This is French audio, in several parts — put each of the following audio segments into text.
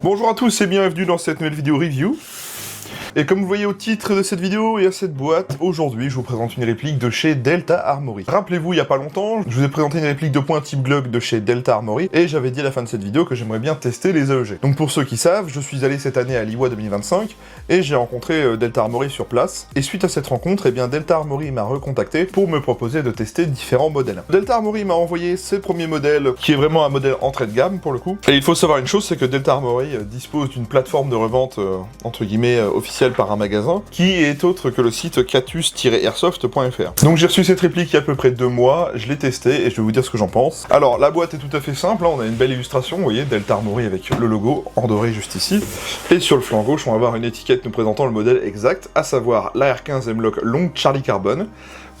Bonjour à tous et bienvenue dans cette nouvelle vidéo review. Et comme vous voyez au titre de cette vidéo et à cette boîte, aujourd'hui je vous présente une réplique de chez Delta Armory. Rappelez-vous, il y a pas longtemps, je vous ai présenté une réplique de point type Glock de chez Delta Armory et j'avais dit à la fin de cette vidéo que j'aimerais bien tester les AEG. Donc pour ceux qui savent, je suis allé cette année à l'IWA 2025 et j'ai rencontré Delta Armory sur place. Et suite à cette rencontre, eh bien Delta Armory m'a recontacté pour me proposer de tester différents modèles. Delta Armory m'a envoyé ses premiers modèles, qui est vraiment un modèle entrée de gamme pour le coup. Et il faut savoir une chose, c'est que Delta Armory dispose d'une plateforme de revente entre guillemets officielle par un magasin, qui est autre que le site catus-airsoft.fr. Donc j'ai reçu cette réplique il y a à peu près 2 mois, je l'ai testée et je vais vous dire ce que j'en pense. Alors la boîte est tout à fait simple, hein, on a une belle illustration, vous voyez, Delta Armory avec le logo en doré juste ici. Et sur le flanc gauche, on va avoir une étiquette nous présentant le modèle exact, à savoir la R15 M-Lock Long Charlie Carbon.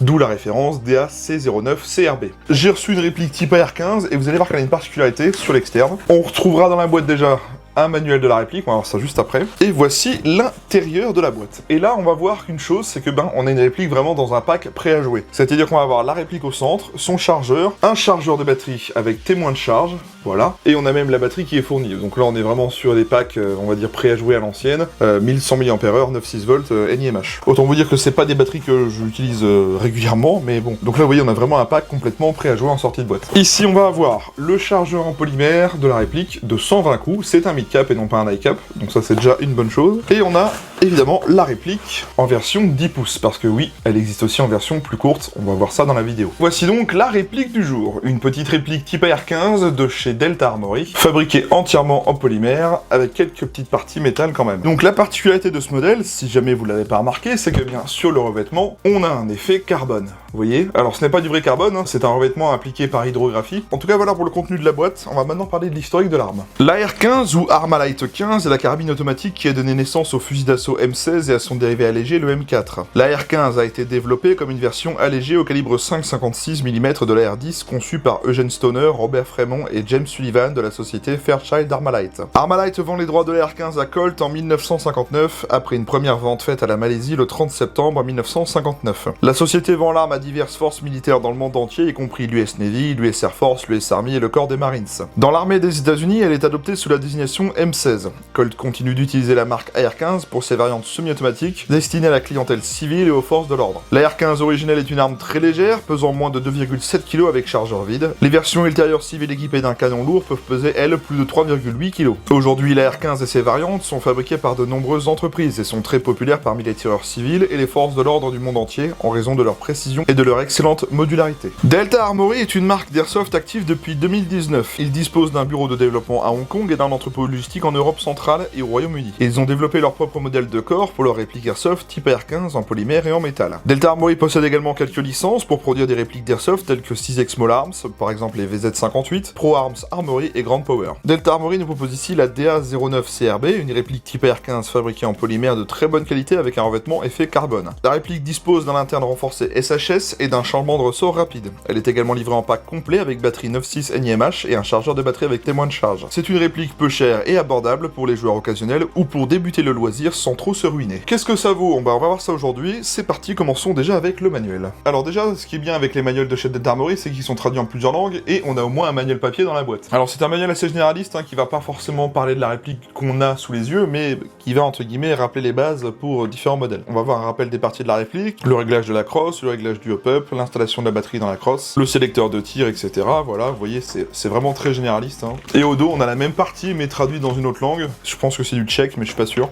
D'où la référence DAC09CRB. J'ai reçu une réplique type AR15 et vous allez voir qu'elle a une particularité sur l'externe. On retrouvera dans la boîte déjà un manuel de la réplique, on va voir ça juste après. Et voici l'intérieur de la boîte. Et là, on va voir qu'une chose, c'est que on a une réplique vraiment dans un pack prêt à jouer. C'est-à-dire qu'on va avoir la réplique au centre, son chargeur, un chargeur de batterie avec témoin de charge, voilà. Et on a même la batterie qui est fournie. Donc là, on est vraiment sur des packs, on va dire, prêts à jouer à l'ancienne. 1100 mAh, 9,6 volts, NiMH. Autant vous dire que c'est pas des batteries que j'utilise régulièrement, mais bon. Donc là, vous voyez, on a vraiment un pack complètement prêt à jouer en sortie de boîte. Ici, on va avoir le chargeur en polymère de la réplique de 120 coups. C'est un mid-cap et non pas un high-cap. Donc ça, c'est déjà une bonne chose. Et on a évidemment la réplique en version 10 pouces. Parce que oui, elle existe aussi en version plus courte. On va voir ça dans la vidéo. Voici donc la réplique du jour. Une petite réplique type AR15 de chez Delta Armory, fabriquée entièrement en polymère, avec quelques petites parties métal quand même. Donc la particularité de ce modèle, si jamais vous l'avez pas remarqué, c'est que bien sur le revêtement, on a un effet carbone. Vous voyez? Alors ce n'est pas du vrai carbone, hein, c'est un revêtement appliqué par hydrographie. En tout cas voilà pour le contenu de la boîte, on va maintenant parler de l'historique de l'arme. La R15 ou Armalite 15 est la carabine automatique qui a donné naissance au fusil d'assaut M16 et à son dérivé allégé le M4. La R15 a été développée comme une version allégée au calibre 5,56 mm de la R10 conçue par Eugene Stoner, Robert Fremont et James Sullivan de la société Fairchild Armalite. Armalite vend les droits de la R15 à Colt en 1959, après une première vente faite à la Malaisie le 30 septembre 1959. La société vend l'arme à diverses forces militaires dans le monde entier, y compris l'US Navy, l'US Air Force, l'US Army et le corps des Marines. Dans l'armée des États-Unis, elle est adoptée sous la désignation M16. Colt continue d'utiliser la marque AR-15 pour ses variantes semi-automatiques, destinées à la clientèle civile et aux forces de l'ordre. La R-15 originelle est une arme très légère, pesant moins de 2,7 kg avec chargeur vide. Les versions ultérieures civiles équipées d'un canon lourd peuvent peser, elles, plus de 3,8 kg. Aujourd'hui, la R-15 et ses variantes sont fabriquées par de nombreuses entreprises et sont très populaires parmi les tireurs civils et les forces de l'ordre du monde entier en raison de leur précision et de leur excellente modularité. Delta Armory est une marque d'airsoft active depuis 2019. Ils disposent d'un bureau de développement à Hong Kong et d'un entrepôt logistique en Europe centrale et au Royaume-Uni. Ils ont développé leur propre modèle de corps pour leur réplique airsoft type AR-15 en polymère et en métal. Delta Armory possède également quelques licences pour produire des répliques d'airsoft telles que 6X Small Arms, par exemple les VZ58, Pro Arms Armory et Grand Power. Delta Armory nous propose ici la DA09CRB, une réplique type AR-15 fabriquée en polymère de très bonne qualité avec un revêtement effet carbone. La réplique dispose d'un interne renforcé SHS et d'un changement de ressort rapide. Elle est également livrée en pack complet avec batterie 9.6 NiMH et un chargeur de batterie avec témoin de charge. C'est une réplique peu chère et abordable pour les joueurs occasionnels ou pour débuter le loisir sans trop se ruiner. Qu'est-ce que ça vaut? On va voir ça aujourd'hui. C'est parti, commençons déjà avec le manuel. Alors déjà, ce qui est bien avec les manuels de chez Delta Armory, c'est qu'ils sont traduits en plusieurs langues et on a au moins un manuel papier dans la boîte. Alors c'est un manuel assez généraliste qui va pas forcément parler de la réplique qu'on a sous les yeux, mais qui va entre guillemets rappeler les bases pour différents modèles. On va voir un rappel des parties de la réplique, le réglage de la crosse, le réglage du hop-up, l'installation de la batterie dans la crosse, le sélecteur de tir, etc. Voilà, vous voyez, c'est vraiment très généraliste. Et au dos, on a la même partie, mais traduite dans une autre langue. Je pense que c'est du tchèque, mais je suis pas sûr.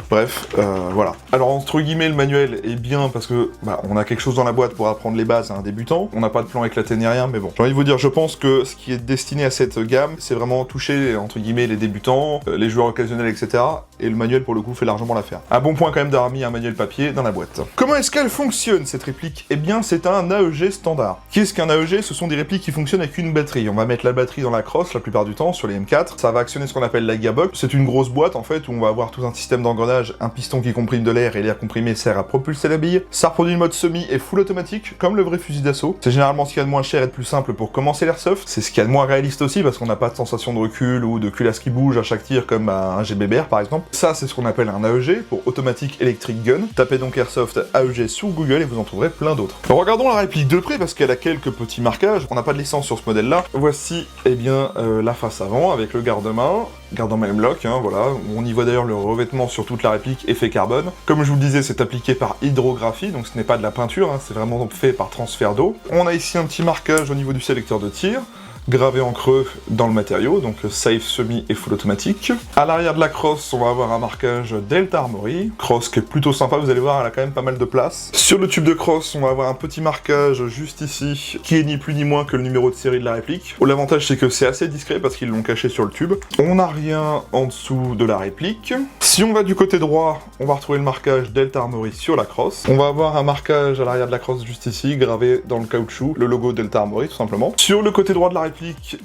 Bref, voilà. Alors, entre guillemets, le manuel est bien parce que on a quelque chose dans la boîte pour apprendre les bases à un débutant. On n'a pas de plan éclaté ni rien, mais bon. J'ai envie de vous dire, je pense que ce qui est destiné à cette gamme, c'est vraiment toucher, entre guillemets, les débutants, les joueurs occasionnels, etc. Et le manuel, pour le coup, fait largement l'affaire. Un bon point quand même d'avoir mis un manuel papier dans la boîte. Comment est-ce qu'elle fonctionne, cette réplique? Eh bien, c'est un AEG standard. Qu'est-ce qu'un AEG? Ce sont des répliques qui fonctionnent avec une batterie. On va mettre la batterie dans la crosse la plupart du temps sur les M4. Ça va actionner ce qu'on appelle la gearbox. C'est une grosse boîte en fait où on va avoir tout un système d'engrenage, un piston qui comprime de l'air et l'air comprimé sert à propulser la bille. Ça reproduit le mode semi et full automatique comme le vrai fusil d'assaut. C'est généralement ce qu'il y a de moins cher et de plus simple pour commencer l'airsoft. C'est ce qu'il y a de moins réaliste aussi parce qu'on n'a pas de sensation de recul ou de culasse qui bouge à chaque tir comme un GBBR par exemple. Ça c'est ce qu'on appelle un AEG pour Automatic Electric Gun. Tapez donc Airsoft AEG sur Google et vous en trouverez plein d'autres. Regardons la réplique de près parce qu'elle a quelques petits marquages. On n'a pas de licence sur ce modèle-là. Voici, eh bien, la face avant avec le garde-main M-Lock, hein, voilà. On y voit d'ailleurs le revêtement sur toute la réplique effet carbone. Comme je vous le disais, c'est appliqué par hydrographie, donc ce n'est pas de la peinture, hein, c'est vraiment fait par transfert d'eau. On a ici un petit marquage au niveau du sélecteur de tir, gravé en creux dans le matériau, donc safe, semi et full automatique. À l'arrière de la crosse, on va avoir un marquage Delta Armory, crosse qui est plutôt sympa, vous allez voir, elle a quand même pas mal de place. Sur le tube de crosse, on va avoir un petit marquage juste ici, qui est ni plus ni moins que le numéro de série de la réplique. L'avantage, c'est que c'est assez discret parce qu'ils l'ont caché sur le tube. On n'a rien en dessous de la réplique. Si on va du côté droit, on va retrouver le marquage Delta Armory sur la crosse. On va avoir un marquage à l'arrière de la crosse juste ici, gravé dans le caoutchouc, le logo Delta Armory tout simplement. Sur le côté droit de la réplique,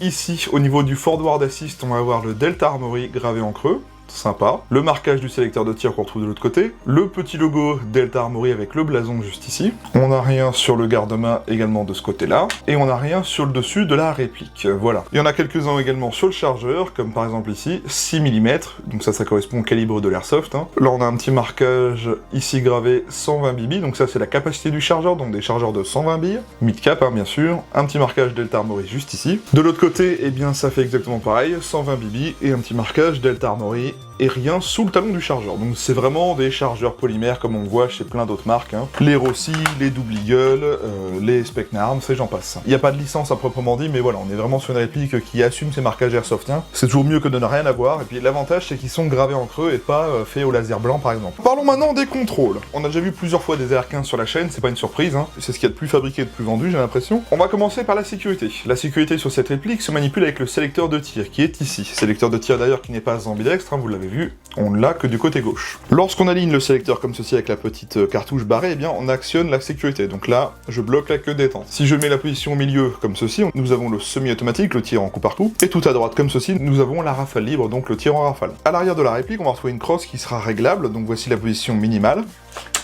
ici, au niveau du forward assist, on va avoir le Delta Armory gravé en creux. Sympa. Le marquage du sélecteur de tir qu'on retrouve de l'autre côté. Le petit logo Delta Armory avec le blason juste ici. On n'a rien sur le garde-main également de ce côté-là. Et on n'a rien sur le dessus de la réplique. Voilà. Il y en a quelques-uns également sur le chargeur, comme par exemple ici, 6 mm. Donc ça correspond au calibre de l'airsoft. Hein. Là, on a un petit marquage ici gravé 120 BB. Donc ça, c'est la capacité du chargeur, donc des chargeurs de 120 billes. Mid-cap, hein, bien sûr. Un petit marquage Delta Armory juste ici. De l'autre côté, eh bien, ça fait exactement pareil. 120 BB et un petit marquage Delta Armory et rien sous le talon du chargeur. Donc c'est vraiment des chargeurs polymères comme on voit chez plein d'autres marques. Hein. Les Rossi, les Double Eagle, les Specnarms, et j'en passe. Il n'y a pas de licence à proprement dit, mais voilà, on est vraiment sur une réplique qui assume ses marquages airsoftien. C'est toujours mieux que de ne rien avoir, et puis l'avantage c'est qu'ils sont gravés en creux et pas faits au laser blanc par exemple. Parlons maintenant des contrôles. On a déjà vu plusieurs fois des AR-15 sur la chaîne, c'est pas une surprise, hein. C'est ce qu'il y a de plus fabriqué et de plus vendu, j'ai l'impression. On va commencer par la sécurité. La sécurité sur cette réplique se manipule avec le sélecteur de tir qui est ici. Sélecteur de tir d'ailleurs qui n'est pas ambidextre, hein, vous l'avez vu, on ne l'a que du côté gauche. Lorsqu'on aligne le sélecteur comme ceci avec la petite cartouche barrée, eh bien on actionne la sécurité. Donc là, je bloque la queue détente. Si je mets la position au milieu comme ceci, nous avons le semi-automatique, le tir en coup par coup, et tout à droite comme ceci, nous avons la rafale libre, donc le tir en rafale. À l'arrière de la réplique, on va retrouver une crosse qui sera réglable, donc voici la position minimale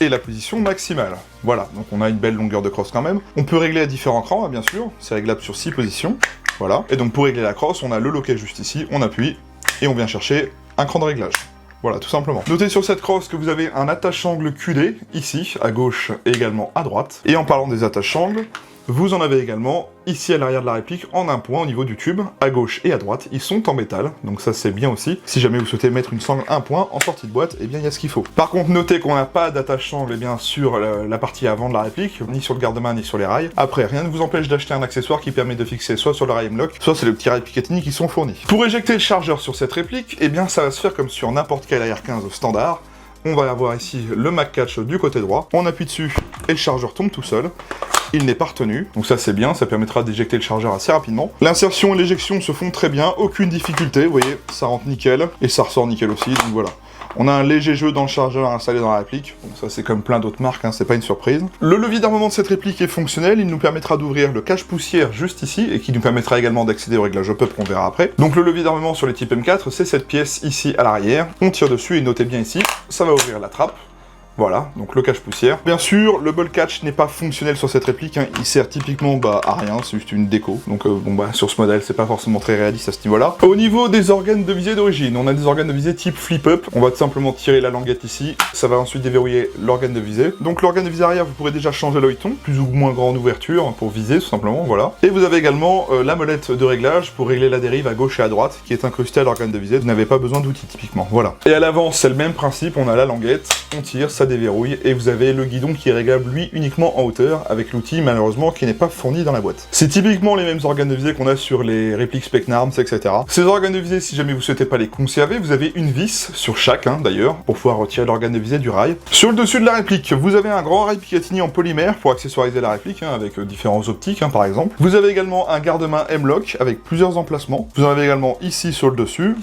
et la position maximale. Voilà, donc on a une belle longueur de crosse quand même. On peut régler à différents crans, hein, bien sûr, c'est réglable sur 6 positions. Voilà, et donc pour régler la crosse, on a le loquet juste ici, on appuie, et on vient chercher un cran de réglage. Voilà, tout simplement. Notez sur cette crosse que vous avez un attache-angle QD, ici, à gauche et également à droite. Et en parlant des attaches-angles, vous en avez également ici à l'arrière de la réplique en un point au niveau du tube, à gauche et à droite. Ils sont en métal, donc ça c'est bien aussi. Si jamais vous souhaitez mettre une sangle un point en sortie de boîte, eh bien il y a ce qu'il faut. Par contre, notez qu'on n'a pas d'attache-sangle eh bien sur la partie avant de la réplique, ni sur le garde-main ni sur les rails. Après, rien ne vous empêche d'acheter un accessoire qui permet de fixer soit sur le rail M-Lock, soit c'est le petit rail Picatinny qui sont fournis. Pour éjecter le chargeur sur cette réplique, eh bien ça va se faire comme sur n'importe quel AR-15 standard. On va avoir ici le Mag Catch du côté droit, on appuie dessus et le chargeur tombe tout seul. Il n'est pas retenu, donc ça c'est bien, ça permettra d'éjecter le chargeur assez rapidement. L'insertion et l'éjection se font très bien, aucune difficulté, vous voyez, ça rentre nickel, et ça ressort nickel aussi, donc voilà. On a un léger jeu dans le chargeur installé dans la réplique, bon ça c'est comme plein d'autres marques, hein, c'est pas une surprise. Le levier d'armement de cette réplique est fonctionnel, il nous permettra d'ouvrir le cache-poussière juste ici, et qui nous permettra également d'accéder au réglage up qu'on verra après. Donc le levier d'armement sur les types M4, c'est cette pièce ici à l'arrière, on tire dessus, et notez bien ici, ça va ouvrir la trappe. Voilà, donc le cache-poussière. Bien sûr, le ball catch n'est pas fonctionnel sur cette réplique, hein. Il sert typiquement à rien, c'est juste une déco. Donc sur ce modèle, c'est pas forcément très réaliste à ce niveau-là. Au niveau des organes de visée d'origine, on a des organes de visée type flip-up. On va tout simplement tirer la languette ici, ça va ensuite déverrouiller l'organe de visée. Donc l'organe de visée arrière, vous pourrez déjà changer l'œilleton, plus ou moins grande ouverture pour viser tout simplement, voilà. Et vous avez également la molette de réglage pour régler la dérive à gauche et à droite, qui est incrustée à l'organe de visée. Vous n'avez pas besoin d'outils typiquement, voilà. Et à l'avant, c'est le même principe, on a la languette, on tire, ça déverrouille, et vous avez le guidon qui est réglable lui uniquement en hauteur, avec l'outil malheureusement qui n'est pas fourni dans la boîte. C'est typiquement les mêmes organes de visée qu'on a sur les répliques Specnarms, etc. Ces organes de visée, si jamais vous souhaitez pas les conserver, vous avez une vis sur chaque, hein, d'ailleurs, pour pouvoir retirer l'organe de visée du rail. Sur le dessus de la réplique, vous avez un grand rail Picatinny en polymère pour accessoiriser la réplique, hein, avec différents optiques, hein, par exemple. Vous avez également un garde-main M-Lock avec plusieurs emplacements. Vous en avez également ici sur le dessus.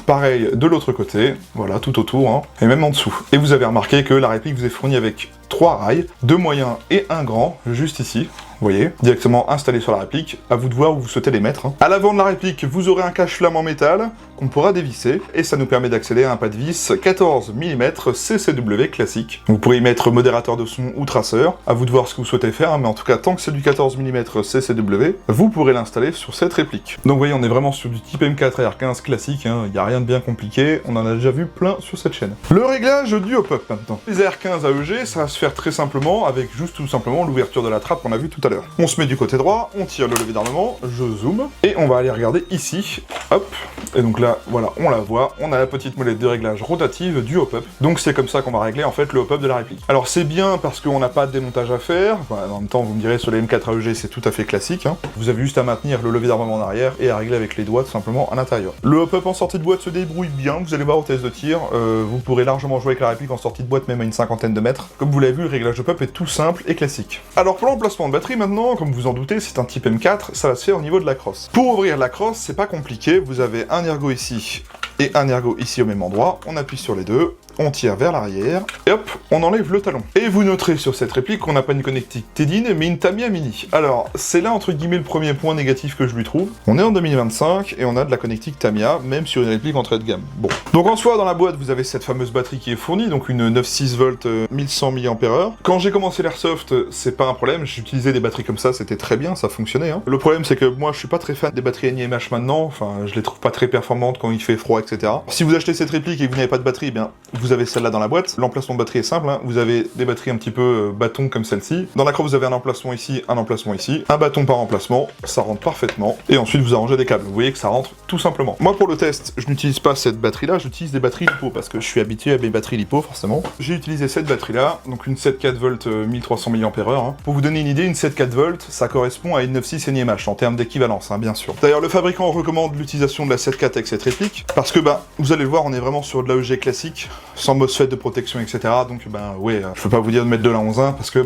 Pareil de l'autre côté, voilà, tout autour, hein, et même en dessous. Et vous avez remarqué que la réplique vous est fournie avec 3 rails, 2 moyens et 1 grand, juste ici. voyez, directement installés sur la réplique, à vous de voir où vous souhaitez les mettre. À l'avant de la réplique, vous aurez un cache-flamme en métal qu'on pourra dévisser, et ça nous permet d'accéder à un pas de vis 14 mm CCW classique. Vous pourrez y mettre modérateur de son ou traceur, à vous de voir ce que vous souhaitez faire, mais en tout cas, tant que c'est du 14 mm CCW, vous pourrez l'installer sur cette réplique. Donc vous voyez, on est vraiment sur du type M4 AR15 classique, il n'y a rien de bien compliqué, on en a déjà vu plein sur cette chaîne. Le réglage du hop-up maintenant. Les AR15 AEG, ça va se faire très simplement, avec juste tout simplement l'ouverture de la trappe qu'on a vu tout à l'heure. On se met du côté droit, on tire le levier d'armement, je zoome, et on va aller regarder ici, hop, et donc là, voilà, on la voit, on a la petite molette de réglage rotative du hop-up, donc c'est comme ça qu'on va régler en fait le hop-up de la réplique. Alors c'est bien parce qu'on n'a pas de démontage à faire, en même temps vous me direz sur les M4 AEG c'est tout à fait classique, vous avez juste à maintenir le levier d'armement en arrière et à régler avec les doigts tout simplement à l'intérieur. Le hop-up en sortie de boîte se débrouille bien, vous allez voir au test de tir, vous pourrez largement jouer avec la réplique en sortie de boîte même à une cinquantaine de mètres. Comme vous l'avez vu, le réglage hop-up est tout simple et classique. Alors pour l'emplacement de batterie maintenant, comme vous en doutez, c'est un type M4, ça va se faire au niveau de la crosse. Pour ouvrir la crosse, c'est pas compliqué, vous avez un ergot ici et un ergot ici au même endroit, on appuie sur les deux, on tire vers l'arrière, et hop, on enlève le talon. Et vous noterez sur cette réplique qu'on n'a pas une connectique Tedin, mais une Tamiya Mini. Alors, c'est là, entre guillemets, le premier point négatif que je lui trouve. On est en 2025, et on a de la connectique Tamiya, même sur une réplique entrée de gamme. Bon. Donc en soi, dans la boîte, vous avez cette fameuse batterie qui est fournie, donc une 9,6 volts 1100 mAh. Quand j'ai commencé l'airsoft, c'est pas un problème, j'utilisais des batteries comme ça, c'était très bien, ça fonctionnait. Le problème, c'est que moi, je suis pas très fan des batteries NiMH maintenant, enfin, je les trouve pas très performantes quand il fait froid, etc. Si vous achetez cette réplique et que vous n'avez pas de batterie, eh bien, vous avez celle-là dans la boîte. L'emplacement de batterie est simple, vous avez des batteries un petit peu bâton comme celle-ci. Dans la croix, vous avez un emplacement ici, un bâton par emplacement, ça rentre parfaitement. Et ensuite, vous arrangez des câbles. Vous voyez que ça rentre tout simplement. Moi, pour le test, je n'utilise pas cette batterie-là, j'utilise des batteries LiPo parce que je suis habitué à mes batteries LiPo, forcément. J'ai utilisé cette batterie-là, donc une 7,4 volts 1300 mAh. Pour vous donner une idée, une 7,4 volts, ça correspond à une 9,6 NiMH en termes d'équivalence, bien sûr. D'ailleurs, le fabricant recommande l'utilisation de la 7,4 avec cette réplique parce que, vous allez le voir, on est vraiment sur de l'AEG classique, sans MOSFET de protection, etc. Donc, ouais, je peux pas vous dire de mettre de la 11.1 parce que,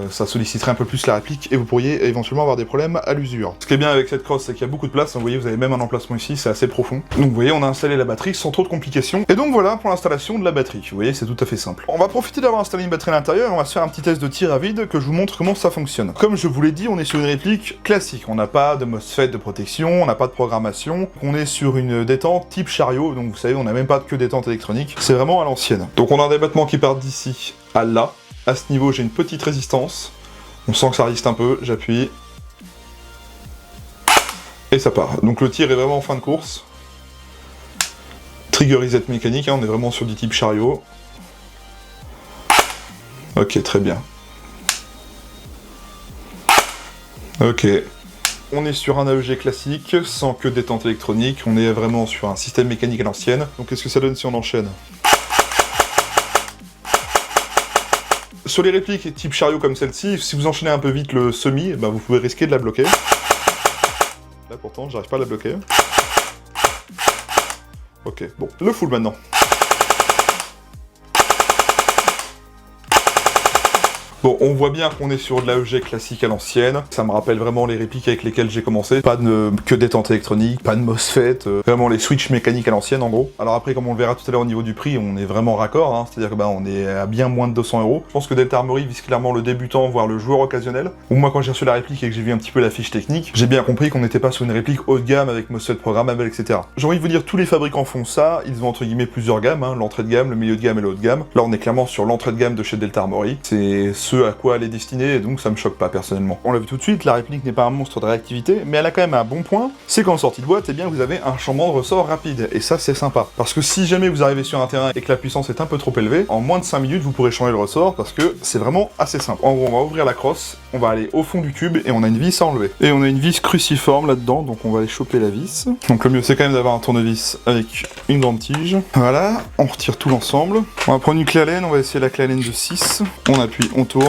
ça solliciterait un peu plus la réplique et vous pourriez éventuellement avoir des problèmes à l'usure. Ce qui est bien avec cette crosse, c'est qu'il y a beaucoup de place. Vous voyez, vous avez même un emplacement ici, c'est assez profond. Donc, vous voyez, on a installé la batterie sans trop de complications. Et donc, voilà pour l'installation de la batterie. Vous voyez, c'est tout à fait simple. On va profiter d'avoir installé une batterie à l'intérieur et on va se faire un petit test de tir à vide que je vous montre comment ça fonctionne. Comme je vous l'ai dit, on est sur une réplique classique. On n'a pas de MOSFET de protection, on n'a pas de programmation. On est sur une détente type chariot. Donc, vous savez, on n'a même pas que détente électronique. C'est vraiment à l'ancienne. Donc, on a des battements qui partent d'ici à là. À ce niveau, j'ai une petite résistance. On sent que ça résiste un peu. J'appuie. Et ça part. Donc, le tir est vraiment en fin de course. Trigger reset mécanique, on est vraiment sur du type chariot. Ok, très bien. Ok. On est sur un AEG classique, sans que détente électronique, on est vraiment sur un système mécanique à l'ancienne. Donc qu'est-ce que ça donne si on enchaîne? Sur les répliques type chariot comme celle-ci, si vous enchaînez un peu vite le semi, vous pouvez risquer de la bloquer. Là pourtant, j'arrive pas à la bloquer. Ok, bon. Le full maintenant. Bon, on voit bien qu'on est sur de l'AEG classique à l'ancienne. Ça me rappelle vraiment les répliques avec lesquelles j'ai commencé. Pas que détente électronique, pas de MOSFET, vraiment les switches mécaniques à l'ancienne en gros. Alors après, comme on le verra tout à l'heure au niveau du prix, on est vraiment raccord, c'est-à-dire que on est à bien moins de 200 €. Je pense que Delta Armory vise clairement le débutant, voire le joueur occasionnel. Ou moi, quand j'ai reçu la réplique et que j'ai vu un petit peu la fiche technique, j'ai bien compris qu'on n'était pas sur une réplique haut de gamme avec MOSFET programmable, etc. J'ai envie de vous dire, tous les fabricants font ça. Ils ont entre guillemets plusieurs gammes, l'entrée de gamme, le milieu de gamme et le haut de gamme. Là, on est clairement sur l'entrée de gamme de chez Delta Armory. C'est à quoi elle est destinée, et donc ça me choque pas personnellement. On l'a vu tout de suite, la réplique n'est pas un monstre de réactivité, mais elle a quand même un bon point, c'est qu'en sortie de boîte, vous avez un changement de ressort rapide, et ça c'est sympa. Parce que si jamais vous arrivez sur un terrain et que la puissance est un peu trop élevée, en moins de 5 minutes vous pourrez changer le ressort, parce que c'est vraiment assez simple. En gros, on va ouvrir la crosse, on va aller au fond du tube, et on a une vis à enlever. Et on a une vis cruciforme là-dedans, donc on va aller choper la vis. Donc le mieux c'est quand même d'avoir un tournevis avec une grande tige. Voilà, on retire tout l'ensemble. On va prendre une clé Allen, on va essayer la clé Allen de 6. On appuie, on tourne,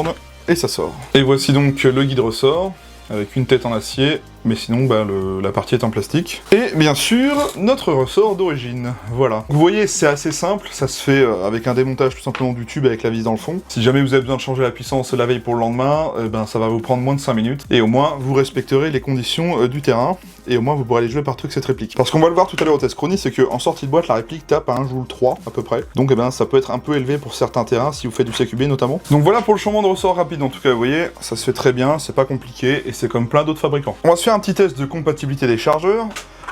et ça sort. Et voici donc le guide ressort, avec une tête en acier, mais sinon la partie est en plastique. Et bien sûr, notre ressort d'origine, voilà. Vous voyez, c'est assez simple, ça se fait avec un démontage tout simplement du tube avec la vis dans le fond. Si jamais vous avez besoin de changer la puissance la veille pour le lendemain, ça va vous prendre moins de 5 minutes, et au moins vous respecterez les conditions du terrain. et au moins vous pourrez aller jouer partout avec cette réplique. Parce qu'on va le voir tout à l'heure au test chronie, c'est qu'en sortie de boîte, la réplique tape à 1 joule 3 à peu près. Donc eh ben, ça peut être un peu élevé pour certains terrains si vous faites du CQB notamment. Donc voilà pour le changement de ressort rapide, en tout cas vous voyez, ça se fait très bien, c'est pas compliqué, et c'est comme plein d'autres fabricants. On va se faire un petit test de compatibilité des chargeurs.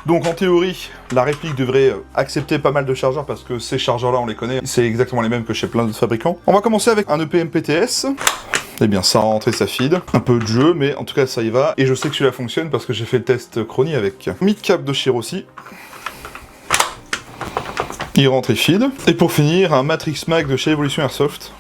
Donc en théorie, la réplique devrait accepter pas mal de chargeurs parce que ces chargeurs-là, on les connaît, c'est exactement les mêmes que chez plein d'autres fabricants. On va commencer avec un EPM PTS. Eh bien, ça rentre et ça feed. Un peu de jeu, mais en tout cas, ça y va. Et je sais que celui-là fonctionne parce que j'ai fait le test chronie avec. Midcap de Shirossi. Il rentre et feed. Et pour finir, un Matrix Mag de chez Evolution Airsoft.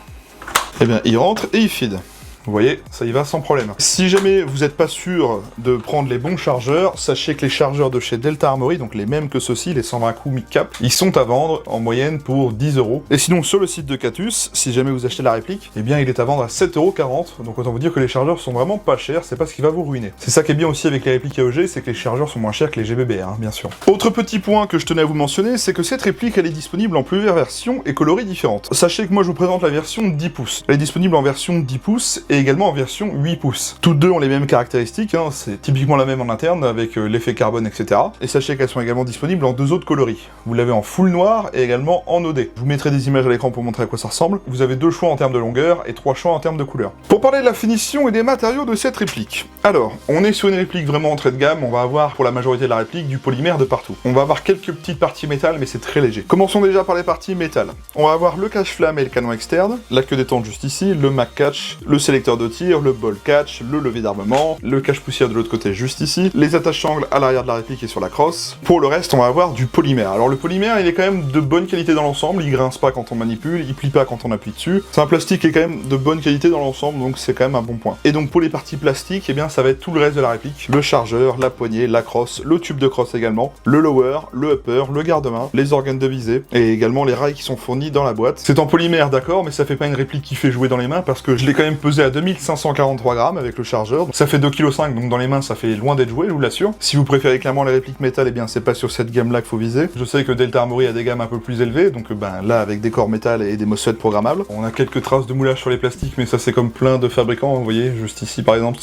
Eh bien, il rentre et il feed. Vous voyez, ça y va sans problème. Si jamais vous n'êtes pas sûr de prendre les bons chargeurs, sachez que les chargeurs de chez Delta Armory, donc les mêmes que ceux-ci, les 120 coups mid-cap, ils sont à vendre en moyenne pour 10 €. Et sinon, sur le site de Catus, si jamais vous achetez la réplique, eh bien il est à vendre à 7,40 €. Donc autant vous dire que les chargeurs sont vraiment pas chers, c'est pas ce qui va vous ruiner. C'est ça qui est bien aussi avec les répliques AEG, c'est que les chargeurs sont moins chers que les GBB, hein, bien sûr. Autre petit point que je tenais à vous mentionner, c'est que cette réplique, elle est disponible en plusieurs versions et coloris différentes. Sachez que moi je vous présente la version 10 pouces. Elle est disponible en version 10 pouces et également en version 8 pouces. Toutes deux ont les mêmes caractéristiques, hein, c'est typiquement la même en interne avec l'effet carbone, etc. Et sachez qu'elles sont également disponibles en 2 autres coloris. Vous l'avez en full noir et également en OD. Je vous mettrai des images à l'écran pour montrer à quoi ça ressemble. Vous avez 2 choix en termes de longueur et 3 choix en termes de couleur. Pour parler de la finition et des matériaux de cette réplique. Alors, on est sur une réplique vraiment entrée de gamme, on va avoir pour la majorité de la réplique du polymère de partout. On va avoir quelques petites parties métal, mais c'est très léger. Commençons déjà par les parties métal. On va avoir le cache-flamme et le canon externe, la queue détente juste ici, le mag catch, le sélecteur de tir, le ball catch, le levier d'armement, le cache-poussière de l'autre côté juste ici, les attaches-angles à l'arrière de la réplique et sur la crosse. Pour le reste, on va avoir du polymère. Alors le polymère, il est quand même de bonne qualité dans l'ensemble, il grince pas quand on manipule, il plie pas quand on appuie dessus. C'est un plastique qui est quand même de bonne qualité dans l'ensemble, donc c'est quand même un bon point. Et donc pour les parties plastiques, eh bien ça va être tout le reste de la réplique. Le chargeur, la poignée, la crosse, le tube de crosse également, le lower, le upper, le garde-main, les organes de visée, et également les rails qui sont fournis dans la boîte. C'est en polymère, d'accord, mais ça fait pas une réplique qui fait jouer dans les mains, parce que je l'ai quand même pesé à 2543 grammes avec le chargeur, donc ça fait 2,5 kg, donc dans les mains ça fait loin d'être joué, je vous l'assure. Si vous préférez clairement les répliques métal, eh bien c'est pas sur cette gamme là qu'il faut viser. Je sais que Delta Armory a des gammes un peu plus élevées, donc ben là avec des corps métal et des MOSFET programmables. On a quelques traces de moulage sur les plastiques, mais ça c'est comme plein de fabricants, vous voyez, juste ici par exemple.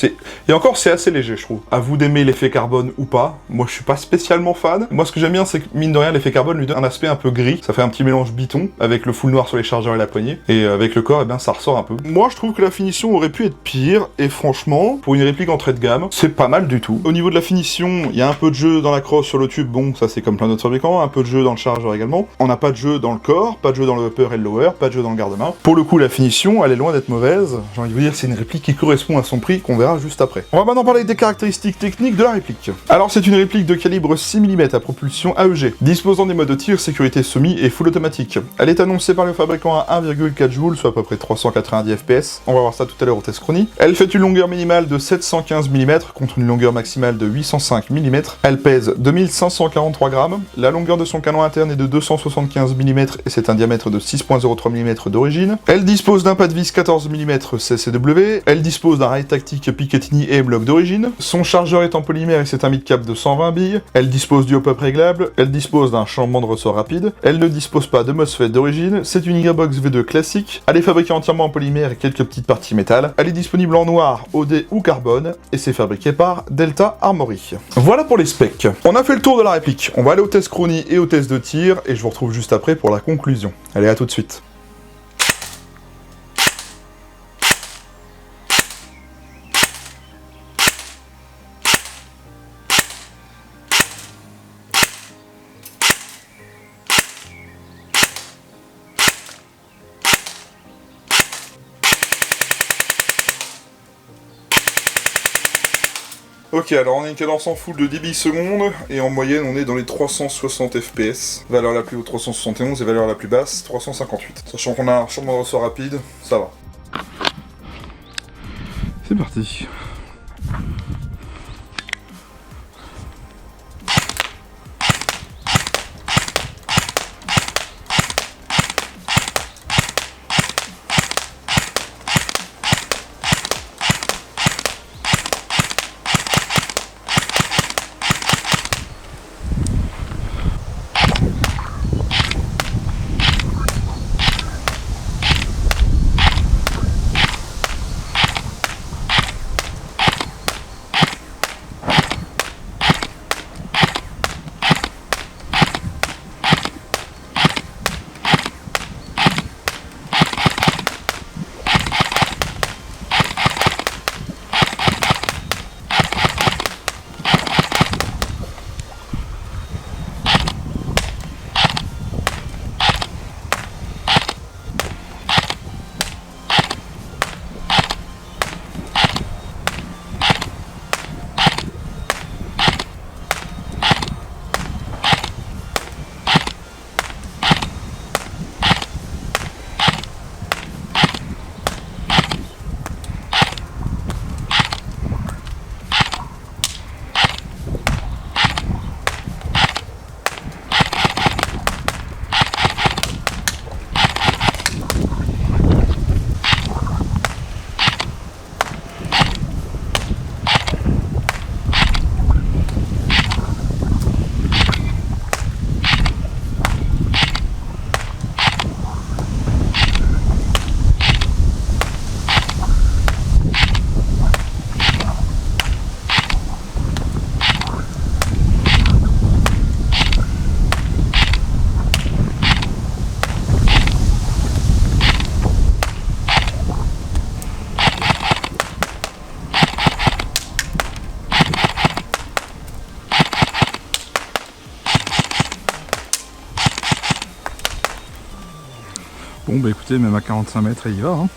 Et encore c'est assez léger je trouve. À vous d'aimer l'effet carbone ou pas, moi je suis pas spécialement fan. Moi ce que j'aime bien c'est que mine de rien l'effet carbone lui donne un aspect un peu gris, ça fait un petit mélange biton, avec le full noir sur les chargeurs et la poignée, et avec le corps, eh bien ça ressort un peu. Moi je trouve que la finition aurait pu être pire, et franchement, pour une réplique entrée de gamme, c'est pas mal du tout. Au niveau de la finition, il y a un peu de jeu dans la crosse sur le tube, bon, ça c'est comme plein d'autres fabricants, un peu de jeu dans le chargeur également. On n'a pas de jeu dans le corps, pas de jeu dans le upper et le lower, pas de jeu dans le garde-main. Pour le coup, la finition, elle est loin d'être mauvaise. J'ai envie de vous dire, c'est une réplique qui correspond à son prix, qu'on verra juste après. On va maintenant parler des caractéristiques techniques de la réplique. Alors, c'est une réplique de calibre 6 mm à propulsion AEG, disposant des modes de tir, sécurité semi et full automatique. Elle est annoncée par le fabricant à 1,4 joules, soit à peu près 390 fps. On va voir ça tout à l'heure au test chronie. Elle fait une longueur minimale de 715 mm contre une longueur maximale de 805 mm. Elle pèse 2543 grammes. La longueur de son canon interne est de 275 mm et c'est un diamètre de 6,03 mm d'origine. Elle dispose d'un pas de vis 14 mm CCW. Elle dispose d'un rail tactique Picatinny et bloc d'origine. Son chargeur est en polymère et c'est un mid-cap de 120 billes. Elle dispose du hop-up réglable. Elle dispose d'un changement de ressort rapide. Elle ne dispose pas de MOSFET d'origine. C'est une Gearbox V2 classique. Elle est fabriquée entièrement en polymère et quelques petites parties métal. Elle est disponible en noir, OD ou carbone et c'est fabriqué par Delta Armory. Voilà pour les specs. On a fait le tour de la réplique. On va aller au test chronie et au test de tir et je vous retrouve juste après pour la conclusion. Allez, à tout de suite. Ok, alors on a une cadence en full de 10 billes secondes, et en moyenne on est dans les 360 fps. Valeur la plus haute 371 et valeur la plus basse 358. Sachant qu'on a un changement de ressort rapide, ça va. C'est parti. Bon bah écoutez, même à 45 mètres, il y va, hein.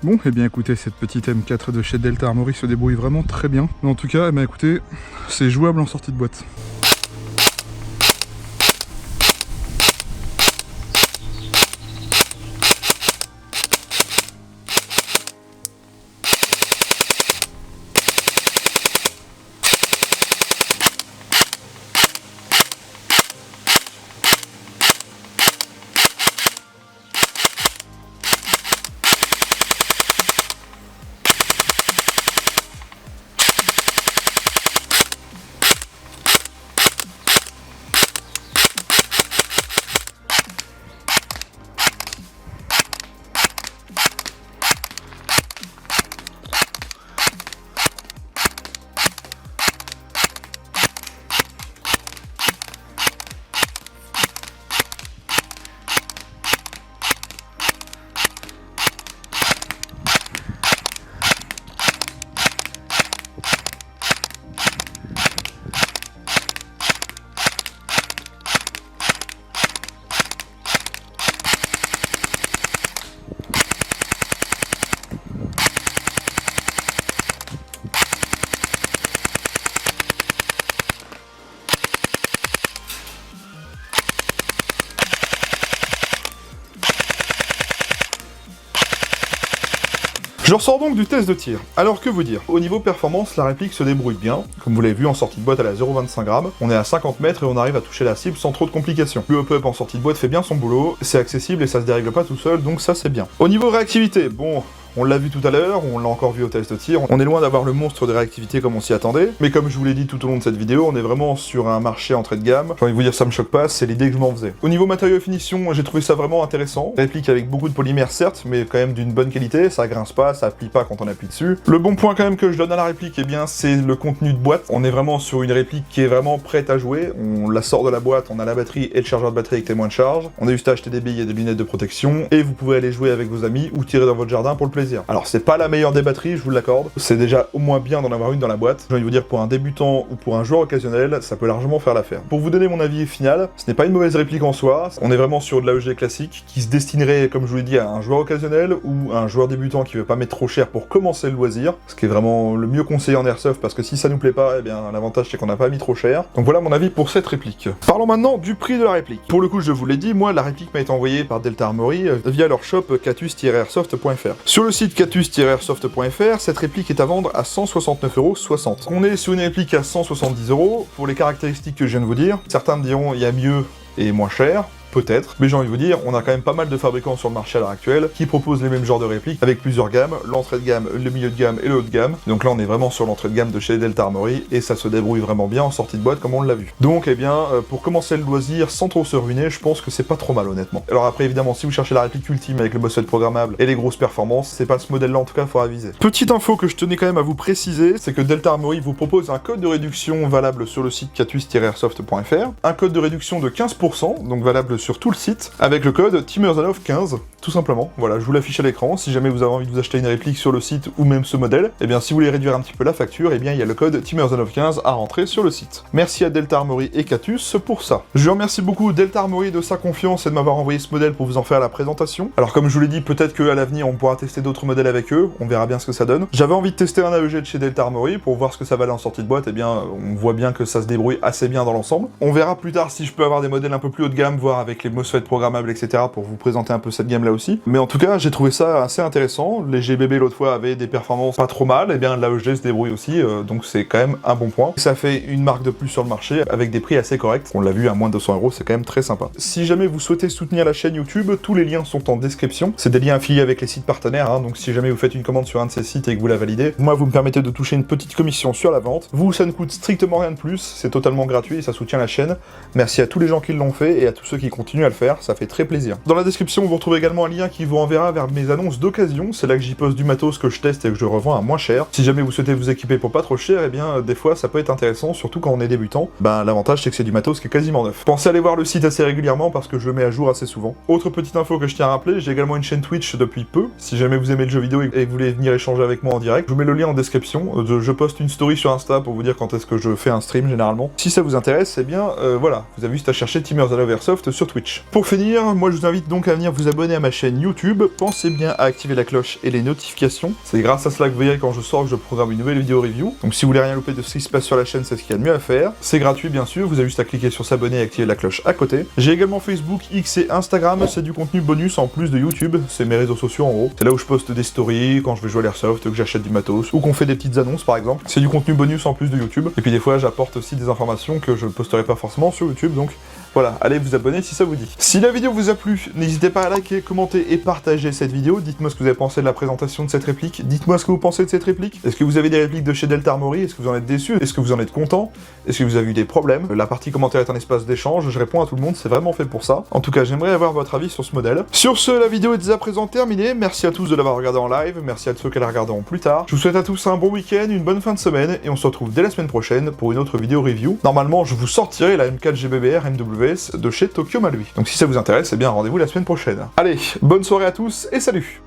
Bon, et bien écoutez, cette petite M4 de chez Delta Armory se débrouille vraiment très bien. Mais en tout cas, eh bien écoutez, c'est jouable en sortie de boîte. Je ressors donc du test de tir. Alors que vous dire? Au niveau performance, la réplique se débrouille bien. Comme vous l'avez vu en sortie de boîte, elle est à 0,25 grammes. On est à 50 mètres et on arrive à toucher la cible sans trop de complications. Le hop-up en sortie de boîte fait bien son boulot, c'est accessible et ça se dérègle pas tout seul, donc ça c'est bien. Au niveau réactivité, bon... On l'a vu tout à l'heure, on l'a encore vu au test de tir, on est loin d'avoir le monstre de réactivité comme on s'y attendait, mais comme je vous l'ai dit tout au long de cette vidéo, on est vraiment sur un marché entrée de gamme. J'ai envie de vous dire, ça me choque pas, c'est l'idée que je m'en faisais. Au niveau matériaux et finition, j'ai trouvé ça vraiment intéressant. Réplique avec beaucoup de polymère certes, mais quand même d'une bonne qualité, ça grince pas, ça plie pas quand on appuie dessus. Le bon point quand même que je donne à la réplique, eh bien c'est le contenu de boîte. On est vraiment sur une réplique qui est vraiment prête à jouer, on la sort de la boîte, on a la batterie et le chargeur de batterie avec témoin de charge. On a juste à acheter des billes et des lunettes de protection, et vous pouvez aller jouer avec vos amis ou tirer dans votre jardin pour le plaisir. Alors c'est pas la meilleure des batteries, je vous l'accorde. C'est déjà au moins bien d'en avoir une dans la boîte. J'ai envie de vous dire, pour un débutant ou pour un joueur occasionnel, ça peut largement faire l'affaire. Pour vous donner mon avis final, ce n'est pas une mauvaise réplique en soi. On est vraiment sur de l'AEG classique qui se destinerait, comme je vous l'ai dit, à un joueur occasionnel ou à un joueur débutant qui veut pas mettre trop cher pour commencer le loisir. Ce qui est vraiment le mieux conseillé en airsoft parce que si ça nous plaît pas, eh bien l'avantage c'est qu'on n'a pas mis trop cher. Donc voilà mon avis pour cette réplique. Parlons maintenant du prix de la réplique. Pour le coup, je vous l'ai dit, moi la réplique m'a été envoyée par Delta Armory via leur shop catus-airsoft.fr. Sur le site catus-airsoft.fr, cette réplique est à vendre à 169,60 €. On est sur une réplique à 170 € pour les caractéristiques que je viens de vous dire. Certains me diront il y a mieux et moins cher. Peut-être, mais j'ai envie de vous dire, on a quand même pas mal de fabricants sur le marché à l'heure actuelle qui proposent les mêmes genres de répliques avec plusieurs gammes, l'entrée de gamme, le milieu de gamme et le haut de gamme. Donc là on est vraiment sur l'entrée de gamme de chez Delta Armory et ça se débrouille vraiment bien en sortie de boîte comme on l'a vu. Donc eh bien, pour commencer le loisir sans trop se ruiner, je pense que c'est pas trop mal honnêtement. Alors après évidemment, si vous cherchez la réplique ultime avec le MOSFET programmable et les grosses performances, c'est pas ce modèle là en tout cas, faut aviser. Petite info que je tenais quand même à vous préciser, c'est que Delta Armory vous propose un code de réduction valable sur le site catus-airsoft.fr, un code de réduction de 15%, donc valable sur tout le site, avec le code TIMERZANOV15, tout simplement. Voilà, je vous l'affiche à l'écran, si jamais vous avez envie de vous acheter une réplique sur le site ou même ce modèle, et bien si vous voulez réduire un petit peu la facture, et bien il y a le code TIMERZANOV15 à rentrer sur le site. Merci à Delta Armory et Catus pour ça. Je remercie beaucoup Delta Armory de sa confiance et de m'avoir envoyé ce modèle pour vous en faire la présentation. Alors comme je vous l'ai dit, peut-être qu'à l'avenir on pourra tester d'autres modèles avec eux, on verra bien ce que ça donne. J'avais envie de tester un AEG de chez Delta Armory pour voir ce que ça valait en sortie de boîte, et bien on voit bien que ça se débrouille assez bien dans l'ensemble. On verra plus tard si je peux avoir des modèles un peu plus haut de gamme, voire avec les MOSFET programmables, etc. pour vous présenter un peu cette gamme là là aussi. Mais en tout cas, j'ai trouvé ça assez intéressant. Les GBB l'autre fois avaient des performances pas trop mal, et bien l'AEG se débrouille aussi, donc c'est quand même un bon point. Ça fait une marque de plus sur le marché avec des prix assez corrects. On l'a vu à moins de 200 €, c'est quand même très sympa. Si jamais vous souhaitez soutenir la chaîne YouTube, tous les liens sont en description. C'est des liens affiliés avec les sites partenaires, hein, donc si jamais vous faites une commande sur un de ces sites et que vous la validez, moi vous me permettez de toucher une petite commission sur la vente. Vous, ça ne coûte strictement rien de plus, c'est totalement gratuit et ça soutient la chaîne. Merci à tous les gens qui l'ont fait et à tous ceux qui continuent à le faire, ça fait très plaisir. Dans la description, vous retrouvez également un lien qui vous renverra vers mes annonces d'occasion. C'est là que j'y poste du matos que je teste et que je revends à moins cher. Si jamais vous souhaitez vous équiper pour pas trop cher, eh bien des fois ça peut être intéressant, surtout quand on est débutant. Ben l'avantage c'est que c'est du matos qui est quasiment neuf. Pensez à aller voir le site assez régulièrement parce que je le mets à jour assez souvent. Autre petite info que je tiens à rappeler, j'ai également une chaîne Twitch depuis peu. Si jamais vous aimez le jeu vidéo et que vous voulez venir échanger avec moi en direct, je vous mets le lien en description. Je poste une story sur Insta pour vous dire quand est-ce que je fais un stream généralement. Si ça vous intéresse, eh bien voilà, vous avez juste à chercher Teamers All Oversoft sur Twitch. Pour finir, moi je vous invite donc à venir vous abonner à ma chaîne YouTube. Pensez bien à activer la cloche et les notifications. C'est grâce à cela que vous verrez quand je sors que je programme une nouvelle vidéo review. Donc si vous voulez rien louper de ce qui se passe sur la chaîne, c'est ce qu'il y a de mieux à faire. C'est gratuit bien sûr, vous avez juste à cliquer sur s'abonner et activer la cloche à côté. J'ai également Facebook, X et Instagram, c'est du contenu bonus en plus de YouTube. C'est mes réseaux sociaux en gros. C'est là où je poste des stories quand je vais jouer à l'airsoft, que j'achète du matos, ou qu'on fait des petites annonces par exemple. C'est du contenu bonus en plus de YouTube. Et puis des fois j'apporte aussi des informations que je ne posterai pas forcément sur YouTube, donc voilà, allez vous abonner si ça vous dit. Si la vidéo vous a plu, n'hésitez pas à liker, commenter et partager cette vidéo. Dites-moi ce que vous avez pensé de la présentation de cette réplique. Dites-moi ce que vous pensez de cette réplique. Est-ce que vous avez des répliques de chez Delta Armory? Est-ce que vous en êtes déçus? Est-ce que vous en êtes content? Est-ce que vous avez eu des problèmes? La partie commentaire est un espace d'échange, je réponds à tout le monde, c'est vraiment fait pour ça. En tout cas, j'aimerais avoir votre avis sur ce modèle. Sur ce, la vidéo est dès à présent terminée. Merci à tous de l'avoir regardé en live, merci à ceux qui la regarderont plus tard. Je vous souhaite à tous un bon week-end, une bonne fin de semaine, et on se retrouve dès la semaine prochaine pour une autre vidéo review. Normalement, je vous sortirai la M4 GBBR MWS de chez Tokyo Marui. Donc si ça vous intéresse, eh bien rendez-vous la semaine prochaine. Allez, bonne soirée à tous et salut!